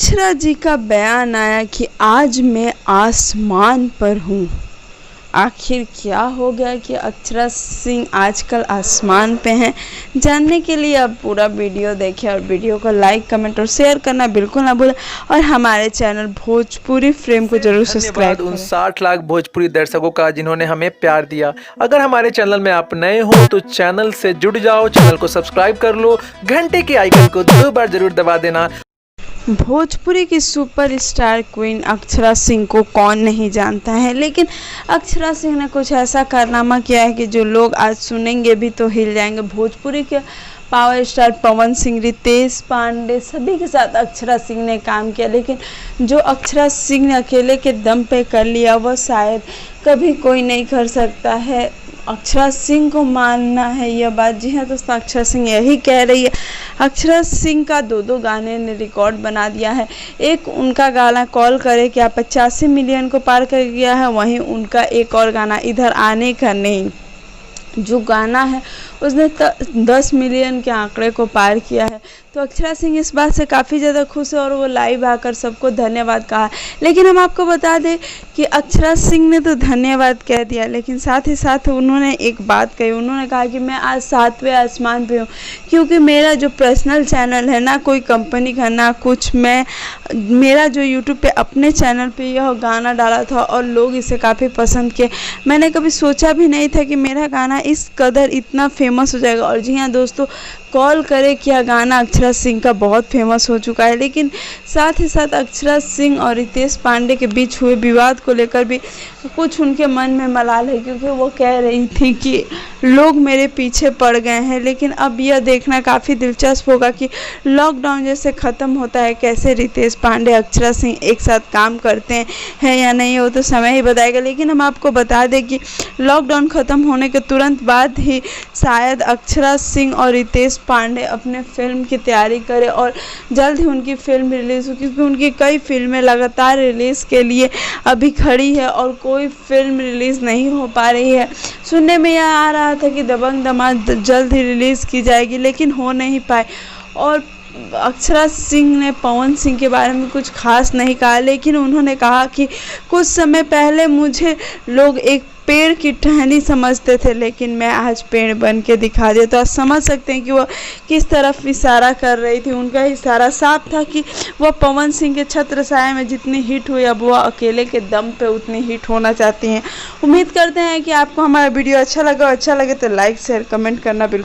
अक्षरा जी का बयान आया कि आज मैं आसमान पर हूँ। आखिर क्या हो गया कि अक्षरा सिंह आजकल आसमान पे हैं? जानने के लिए आप पूरा वीडियो देखें और वीडियो को लाइक, कमेंट और शेयर करना बिल्कुल ना भूलें और हमारे चैनल भोजपुरी फ्रेम को जरूर सब्सक्राइब करें। उन 60 लाख भोजपुरी दर्शकों का जिन्होंने हमें प्यार दिया। अगर हमारे चैनल में आप नए हो तो चैनल से जुड़ जाओ, चैनल को सब्सक्राइब कर लो, घंटे के आइकन को 2 बार जरूर दबा देना। भोजपुरी की सुपरस्टार क्वीन अक्षरा सिंह को कौन नहीं जानता है, लेकिन अक्षरा सिंह ने कुछ ऐसा कारनामा किया है कि जो लोग आज सुनेंगे भी तो हिल जाएंगे। भोजपुरी के पावर स्टार पवन सिंह, रितेश पांडे सभी के साथ अक्षरा सिंह ने काम किया, लेकिन जो अक्षरा सिंह ने अकेले के दम पे कर लिया वह शायद कभी कोई नहीं कर सकता है। अक्षरा सिंह को मानना है यह बात। जी हाँ दोस्तों, अक्षरा सिंह यही कह रही है। अक्षरा सिंह का 2 गाने ने रिकॉर्ड बना दिया है। एक उनका गाना कॉल करे क्या 85 मिलियन को पार कर गया है, वहीं उनका एक और गाना इधर आने का नहीं जो गाना है उसने 10 मिलियन के आंकड़े को पार किया है। तो अक्षरा सिंह इस बात से काफ़ी ज़्यादा खुश है और वो लाइव आकर सबको धन्यवाद कहा। लेकिन हम आपको बता दें कि अक्षरा सिंह ने तो धन्यवाद कह दिया, लेकिन साथ ही साथ उन्होंने एक बात कही। उन्होंने कहा कि मैं आज 7वें आसमान पे हूँ, क्योंकि मेरा जो पर्सनल चैनल है ना कोई कंपनी का ना कुछ, मेरा जो यूट्यूब पे अपने चैनल पे यह गाना डाला था और लोग इसे काफ़ी पसंद किए। मैंने कभी सोचा भी नहीं था कि मेरा गाना इस कदर इतना फेमस हो जाएगा। और जी हाँ दोस्तों, कॉल करे क्या गाना अक्षरा सिंह का बहुत फेमस हो चुका है। लेकिन साथ ही साथ अक्षरा सिंह और रितेश पांडे के बीच हुए विवाद को लेकर भी कुछ उनके मन में मलाल है, क्योंकि वो कह रही थी कि लोग मेरे पीछे पड़ गए हैं। लेकिन अब यह देखना काफ़ी दिलचस्प होगा कि लॉकडाउन जैसे ख़त्म होता है कैसे रितेश पांडे अक्षरा सिंह एक साथ काम करते हैं या नहीं, वो तो समय ही बताएगा। लेकिन हम आपको बता दें कि लॉकडाउन ख़त्म होने के तुरंत बाद ही शायद अक्षरा सिंह और रितेश पांडे अपने फिल्म की तैयारी करें और जल्द ही उनकी फिल्म रिलीज़ हो, क्योंकि उनकी कई फिल्में लगातार रिलीज़ के लिए अभी खड़ी है और कोई फिल्म रिलीज़ नहीं हो पा रही है। सुनने में यह आ रहा था कि दबंग दमाद जल्द ही रिलीज़ की जाएगी, लेकिन हो नहीं पाए। और अक्षरा सिंह ने पवन सिंह के बारे में कुछ खास नहीं कहा, लेकिन उन्होंने कहा कि कुछ समय पहले मुझे लोग एक पेड़ की टहनी समझते थे, लेकिन मैं आज पेड़ बन के दिखा दिया। तो आप समझ सकते हैं कि वह किस तरफ इशारा कर रही थी। उनका इशारा साफ था कि वह पवन सिंह के छत्र छाया में जितनी हिट हुई अब वह अकेले के दम पे उतनी हिट होना चाहती हैं। उम्मीद करते हैं कि आपको हमारा वीडियो अच्छा लगा तो लाइक शेयर कमेंट करना बिल्कुल